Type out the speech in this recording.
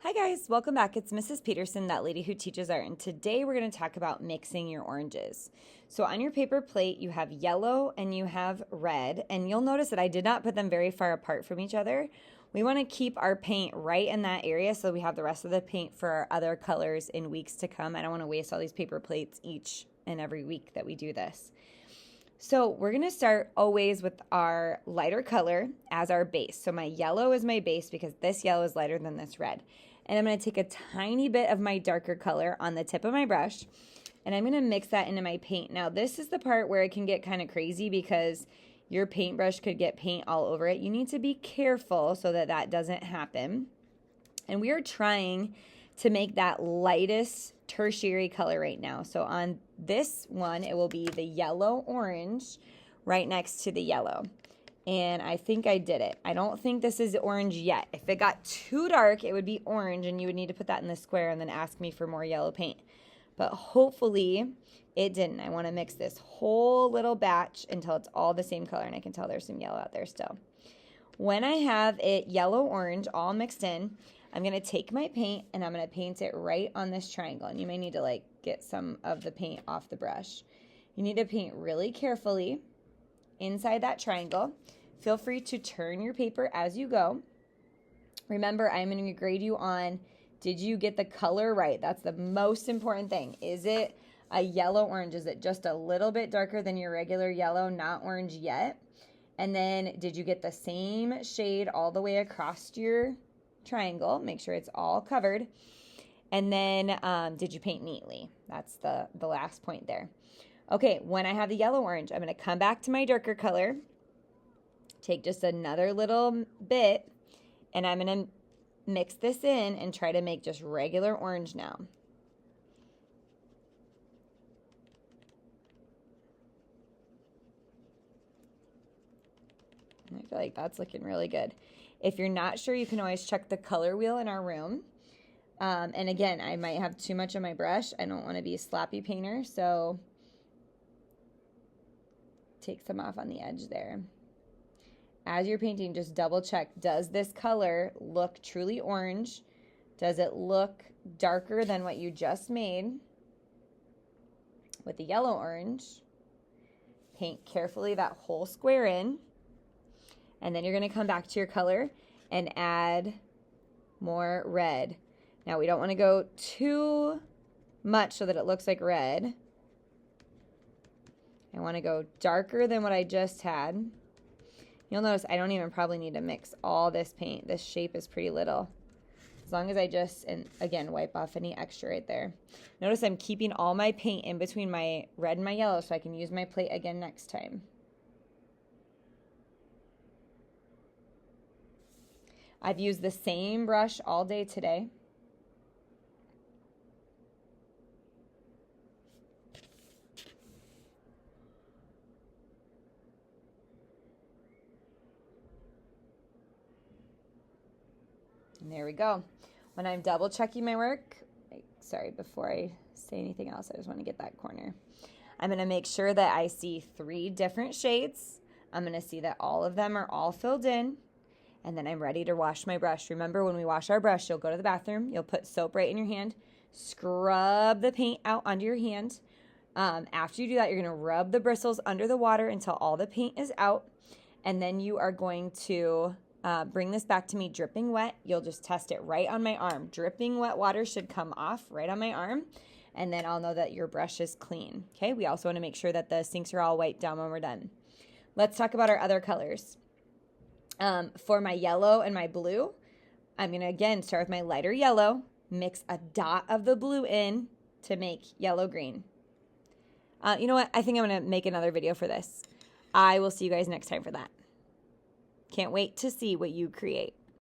Hi guys, welcome back. It's Mrs. Peterson, that lady who teaches art, and today we're going to talk about mixing your oranges. So on your paper plate, you have yellow and you have red, and you'll notice that I did not put them very far apart from each other. We want to keep our paint right in that area so we have the rest of the paint for our other colors in weeks to come. I don't want to waste all these paper plates each and every week that we do this. So we're going to start always with our lighter color as our base. So my yellow is my base because this yellow is lighter than this red. And I'm going to take a tiny bit of my darker color on the tip of my brush, and I'm going to mix that into my paint. Now this is the part where it can get kind of crazy because your paintbrush could get paint all over it. You need to be careful so that that doesn't happen. And we are trying to make that lightest tertiary color right now. So on this one, it will be the yellow orange right next to the yellow. And I think I did it. I don't think this is orange yet. If it got too dark, it would be orange, and you would need to put that in the square and then ask me for more yellow paint. But hopefully it didn't. I want to mix this whole little batch until it's all the same color, and I can tell there's some yellow out there still. When I have it yellow-orange all mixed in, I'm going to take my paint and I'm going to paint it right on this triangle. And you may need to get some of the paint off the brush. You need to paint really carefully inside that triangle. Feel free to turn your paper as you go. Remember, I'm going to grade you on, did you get the color right? That's the most important thing. Is it a yellow-orange? Is it just a little bit darker than your regular yellow, not orange yet? And then did you get the same shade all the way across your triangle? Make sure it's all covered. And then did you paint neatly? That's the last point there. Okay, when I have the yellow-orange, I'm going to come back to my darker color, take just another little bit, and I'm going to mix this in and try to make just regular orange now. I feel like that's looking really good. If you're not sure, you can always check the color wheel in our room. And again, I might have too much on my brush. I don't want to be a sloppy painter, so take some off on the edge there. As you're painting, just double check, does this color look truly orange? Does it look darker than what you just made with the yellow orange? Paint carefully that whole square in, and then you're going to come back to your color and add more red. Now we don't want to go too much so that it looks like red. I want to go darker than what I just had. You'll notice I don't even probably need to mix all this paint. This shape is pretty little. As long as I just, and again, wipe off any extra right there. Notice I'm keeping all my paint in between my red and my yellow so I can use my plate again next time. I've used the same brush all day today. And there we go. When I'm double checking my work, sorry, before I say anything else, I just want to get that corner. I'm going to make sure that I see 3 different shades. I'm going to see that all of them are all filled in. And then I'm ready to wash my brush. Remember, when we wash our brush, you'll go to the bathroom, you'll put soap right in your hand, scrub the paint out onto your hand. After you do that, you're going to rub the bristles under the water until all the paint is out. And then you are going to bring this back to me dripping wet. You'll just test it right on my arm. Dripping wet water should come off right on my arm, and then I'll know that your brush is clean. Okay, we also want to make sure that the sinks are all wiped down when we're done. Let's talk about our other colors. For my yellow and my blue, I'm going to again start with my lighter yellow, mix a dot of the blue in to make yellow-green. You know what? I think I'm going to make another video for this. I will see you guys next time for that. Can't wait to see what you create.